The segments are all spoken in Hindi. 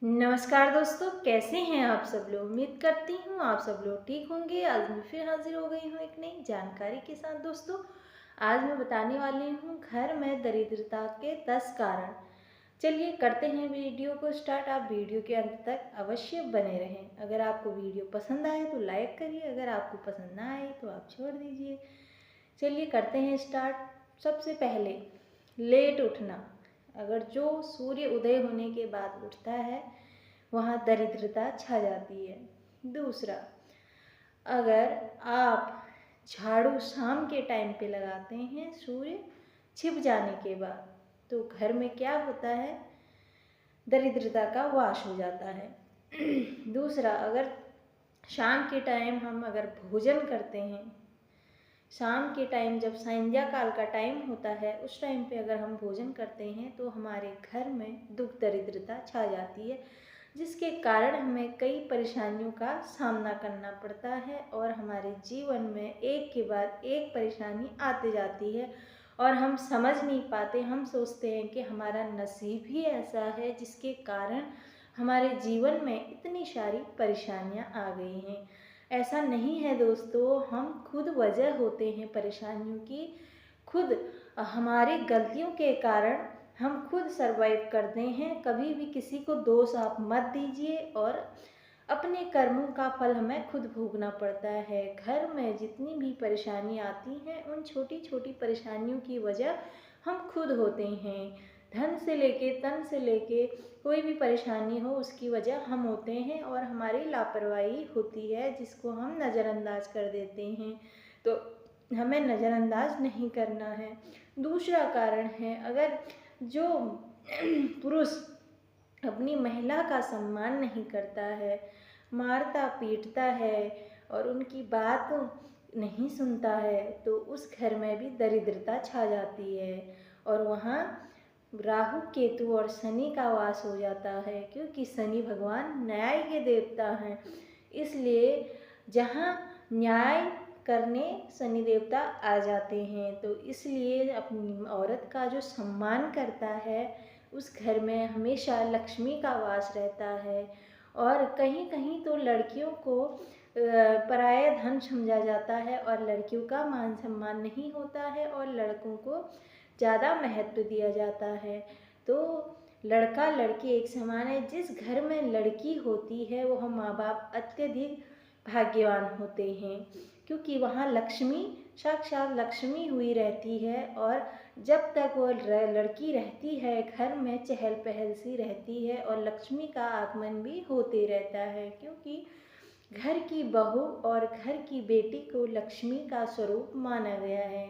नमस्कार दोस्तों, कैसे हैं आप सब लोग। उम्मीद करती हूँ आप सब लोग ठीक होंगे। आज मैं फिर हाजिर हो गई हूँ एक नई जानकारी के साथ। दोस्तों, आज मैं बताने वाली हूँ घर में दरिद्रता के 10 कारण। चलिए करते हैं वीडियो को स्टार्ट। आप वीडियो के अंत तक अवश्य बने रहें। अगर आपको वीडियो पसंद आए तो लाइक करिए, अगर आपको पसंद ना आए तो आप छोड़ दीजिए। चलिए करते हैं स्टार्ट। सबसे पहले, लेट उठना। अगर जो सूर्य उदय होने के बाद उठता है वहाँ दरिद्रता छा जाती है। दूसरा, अगर आप झाड़ू शाम के टाइम पे लगाते हैं सूर्य छिप जाने के बाद, तो घर में क्या होता है, दरिद्रता का वास हो जाता है। दूसरा, अगर शाम के टाइम हम अगर भोजन करते हैं, शाम के टाइम जब संध्या काल का टाइम होता है, उस टाइम पे अगर हम भोजन करते हैं तो हमारे घर में दुख दरिद्रता छा जाती है, जिसके कारण हमें कई परेशानियों का सामना करना पड़ता है और हमारे जीवन में एक के बाद एक परेशानी आती जाती है और हम समझ नहीं पाते। हम सोचते हैं कि हमारा नसीब ही ऐसा है जिसके कारण हमारे जीवन में इतनी सारी परेशानियां आ गई हैं। ऐसा नहीं है दोस्तों, हम खुद वजह होते हैं परेशानियों की। खुद हमारी गलतियों के कारण हम खुद सरवाइव करते हैं। कभी भी किसी को दोष आप मत दीजिए और अपने कर्मों का फल हमें खुद भोगना पड़ता है। घर में जितनी भी परेशानी आती हैं, उन छोटी छोटी परेशानियों की वजह हम खुद होते हैं। धन से लेके तन से लेके कोई भी परेशानी हो, उसकी वजह हम होते हैं और हमारी लापरवाही होती है जिसको हम नज़रअंदाज कर देते हैं। तो हमें नज़रअंदाज नहीं करना है। दूसरा कारण है, अगर जो पुरुष अपनी महिला का सम्मान नहीं करता है, मारता पीटता है और उनकी बात नहीं सुनता है, तो उस घर में भी दरिद्रता छा जाती है और वहाँ राहु केतु और शनि का वास हो जाता है, क्योंकि शनि भगवान न्याय के देवता हैं। इसलिए जहाँ न्याय करने शनि देवता आ जाते हैं, तो इसलिए अपनी औरत का जो सम्मान करता है उस घर में हमेशा लक्ष्मी का वास रहता है। और कहीं कहीं तो लड़कियों को पराया धन समझा जाता है और लड़कियों का मान सम्मान नहीं होता है और लड़कों को ज़्यादा महत्व दिया जाता है। तो लड़का लड़की एक समान है। जिस घर में लड़की होती है वह माँ बाप अत्यधिक भाग्यवान होते हैं, क्योंकि वहाँ लक्ष्मी साक्षात लक्ष्मी हुई रहती है और जब तक वो लड़की रहती है घर में चहल पहल सी रहती है और लक्ष्मी का आगमन भी होते रहता है, क्योंकि घर की बहू और घर की बेटी को लक्ष्मी का स्वरूप माना गया है।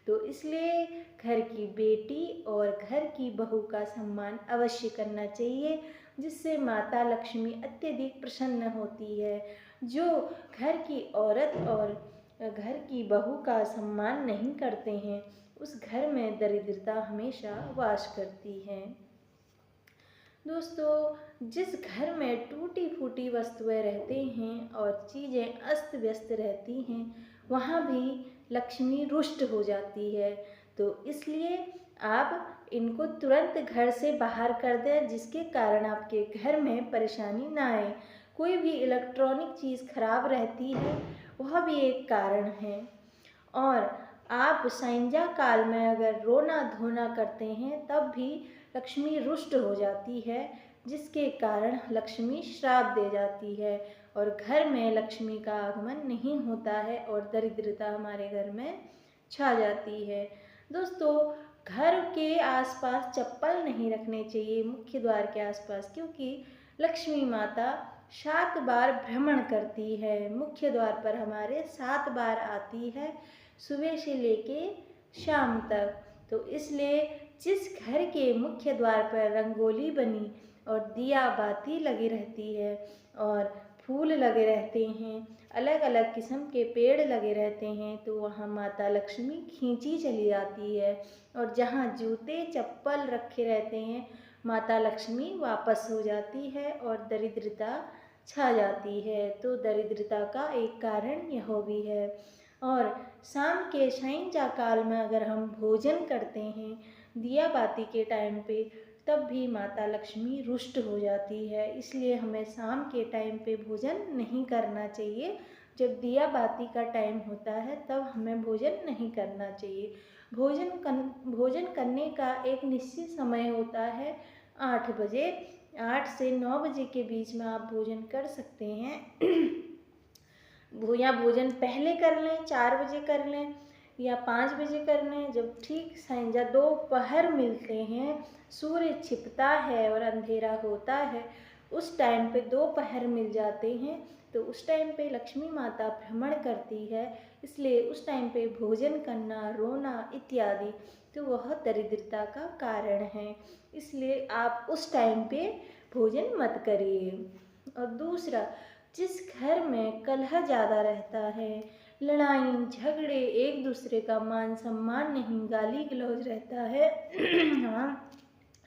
तो इसलिए घर की बेटी और घर की बहू का सम्मान अवश्य करना चाहिए, जिससे माता लक्ष्मी अत्यधिक प्रसन्न होती है। जो घर की औरत और घर की बहू का सम्मान नहीं करते हैं, उस घर में दरिद्रता हमेशा वास करती है। दोस्तों, जिस घर में टूटी फूटी वस्तुएं रहती हैं और चीज़ें अस्त व्यस्त रहती हैं, वहाँ भी लक्ष्मी रुष्ट हो जाती है। तो इसलिए आप इनको तुरंत घर से बाहर कर दें, जिसके कारण आपके घर में परेशानी ना आए। कोई भी इलेक्ट्रॉनिक चीज़ खराब रहती है, वह भी एक कारण है। और आप संध्या काल में अगर रोना धोना करते हैं तब भी लक्ष्मी रुष्ट हो जाती है, जिसके कारण लक्ष्मी श्राप दे जाती है और घर में लक्ष्मी का आगमन नहीं होता है और दरिद्रता हमारे घर में छा जाती है। दोस्तों, घर के आसपास चप्पल नहीं रखने चाहिए, मुख्य द्वार के आसपास, क्योंकि लक्ष्मी माता 7 बार भ्रमण करती है। मुख्य द्वार पर हमारे 7 बार आती है, सुबह से लेके शाम तक। तो इसलिए जिस घर के मुख्य द्वार पर रंगोली बनी और दिया बाती लगी रहती है और फूल लगे रहते हैं, अलग अलग किस्म के पेड़ लगे रहते हैं, तो वहाँ माता लक्ष्मी खींची चली जाती है। और जहाँ जूते चप्पल रखे रहते हैं, माता लक्ष्मी वापस हो जाती है और दरिद्रता छा जाती है। तो दरिद्रता का एक कारण यह भी है। और शाम के संध्या काल में अगर हम भोजन करते हैं दिया बाती के टाइम पे, तब भी माता लक्ष्मी रुष्ट हो जाती है। इसलिए हमें शाम के टाइम पे भोजन नहीं करना चाहिए। जब दिया बाती का टाइम होता है तब हमें भोजन नहीं करना चाहिए। भोजन करने का एक निश्चित समय होता है 8 बजे। 8 से 9 बजे के बीच में आप भोजन कर सकते हैं। या भोजन पहले कर लें, 4 बजे कर लें या 5 बजे कर लें। जब ठीक संध्या दोपहर मिलते हैं, सूर्य छिपता है और अंधेरा होता है, उस टाइम पे दोपहर मिल जाते हैं, तो उस टाइम पे लक्ष्मी माता भ्रमण करती है। इसलिए उस टाइम पे भोजन करना, रोना इत्यादि तो वह दरिद्रता का कारण है। इसलिए आप उस टाइम पे भोजन मत करिए। और दूसरा, जिस घर में कलह ज़्यादा रहता है, लड़ाई झगड़े, एक दूसरे का मान सम्मान नहीं, गाली गलौज रहता है हाँ,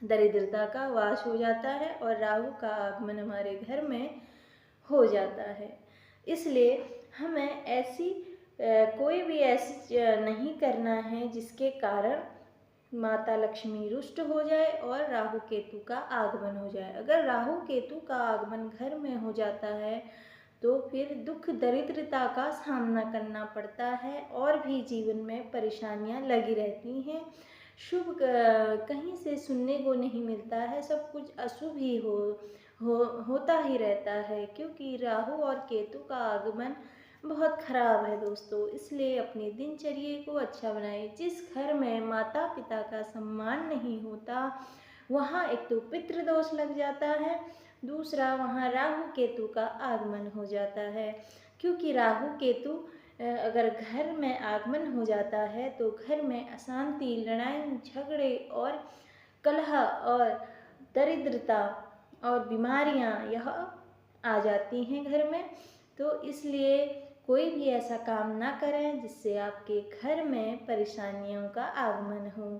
दरिद्रता का वास हो जाता है और राहु का आगमन हमारे घर में हो जाता है। इसलिए हमें कोई भी ऐसी नहीं करना है जिसके कारण माता लक्ष्मी रुष्ट हो जाए और राहु केतु का आगमन हो जाए। अगर राहु केतु का आगमन घर में हो जाता है तो फिर दुख दरिद्रता का सामना करना पड़ता है और भी जीवन में परेशानियां लगी रहती हैं। शुभ कहीं से सुनने को नहीं मिलता है, सब कुछ अशुभ ही होता ही रहता है, क्योंकि राहु और केतु का आगमन बहुत खराब है दोस्तों। इसलिए अपनी दिनचर्या को अच्छा बनाएं। जिस घर में माता पिता का सम्मान नहीं होता, वहाँ एक तो पितृदोष लग जाता है, दूसरा वहाँ राहु केतु का आगमन हो जाता है। क्योंकि राहु केतु अगर घर में आगमन हो जाता है तो घर में अशांति, लड़ाई झगड़े और कलह और दरिद्रता और बीमारियां यह आ जाती हैं घर में। तो इसलिए कोई भी ऐसा काम ना करें जिससे आपके घर में परेशानियों का आगमन हो।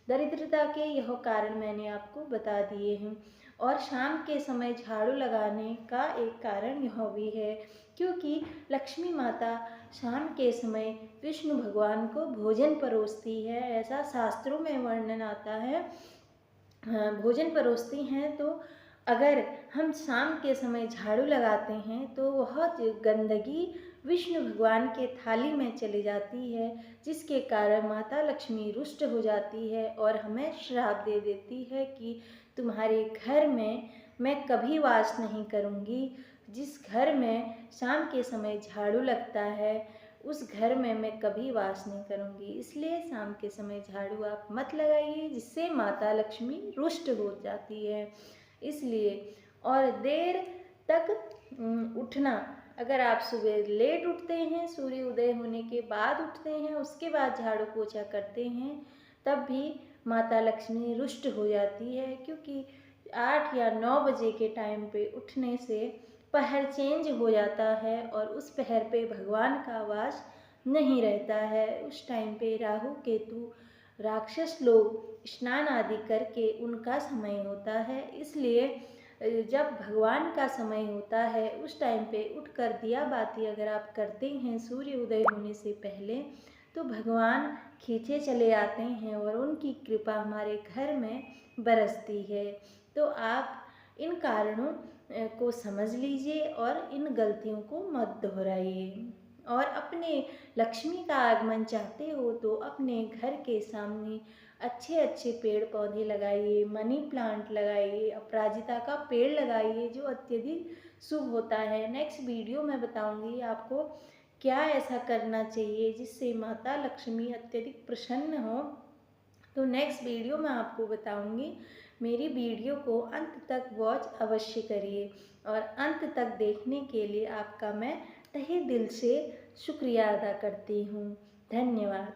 दरिद्रता के यह कारण मैंने आपको बता दिए हैं। और शाम के समय झाड़ू लगाने का एक कारण यह भी है, क्योंकि लक्ष्मी माता शाम के समय विष्णु भगवान को भोजन परोसती है, ऐसा शास्त्रों में वर्णन आता है। भोजन परोसती हैं, तो अगर हम शाम के समय झाड़ू लगाते हैं तो वह गंदगी विष्णु भगवान के थाली में चली जाती है, जिसके कारण माता लक्ष्मी रुष्ट हो जाती है और हमें श्राप दे देती है कि तुम्हारे घर में मैं कभी वास नहीं करूँगी। जिस घर में शाम के समय झाड़ू लगता है उस घर में मैं कभी वास नहीं करूँगी। इसलिए शाम के समय झाड़ू आप मत लगाइए, जिससे माता लक्ष्मी रुष्ट हो जाती है। इसलिए और देर तक उठना, अगर आप सुबह लेट उठते हैं, सूर्य उदय होने के बाद उठते हैं, उसके बाद झाड़ू पोछा करते हैं, तब भी माता लक्ष्मी रुष्ट हो जाती है। क्योंकि 8 या 9 बजे के टाइम पे उठने से पहर चेंज हो जाता है और उस पहर पे भगवान का वास नहीं रहता है। उस टाइम पे राहु केतु राक्षस लोग स्नान आदि करके उनका समय होता है। इसलिए जब भगवान का समय होता है उस टाइम पे उठकर दिया बाती अगर आप करते हैं सूर्य उदय होने से पहले, तो भगवान खींचे चले आते हैं और उनकी कृपा हमारे घर में बरसती है। तो आप इन कारणों को समझ लीजिए और इन गलतियों को मत दोहराइए। और अपने लक्ष्मी का आगमन चाहते हो तो अपने घर के सामने अच्छे अच्छे पेड़ पौधे लगाइए, मनी प्लांट लगाइए, अपराजिता का पेड़ लगाइए जो अत्यधिक शुभ होता है। नेक्स्ट वीडियो में बताऊंगी आपको क्या ऐसा करना चाहिए जिससे माता लक्ष्मी अत्यधिक प्रसन्न हो। तो नेक्स्ट वीडियो में आपको बताऊंगी। मेरी वीडियो को अंत तक वॉच अवश्य करिए और अंत तक देखने के लिए आपका मैं तहे दिल से शुक्रिया अदा करती हूँ। धन्यवाद।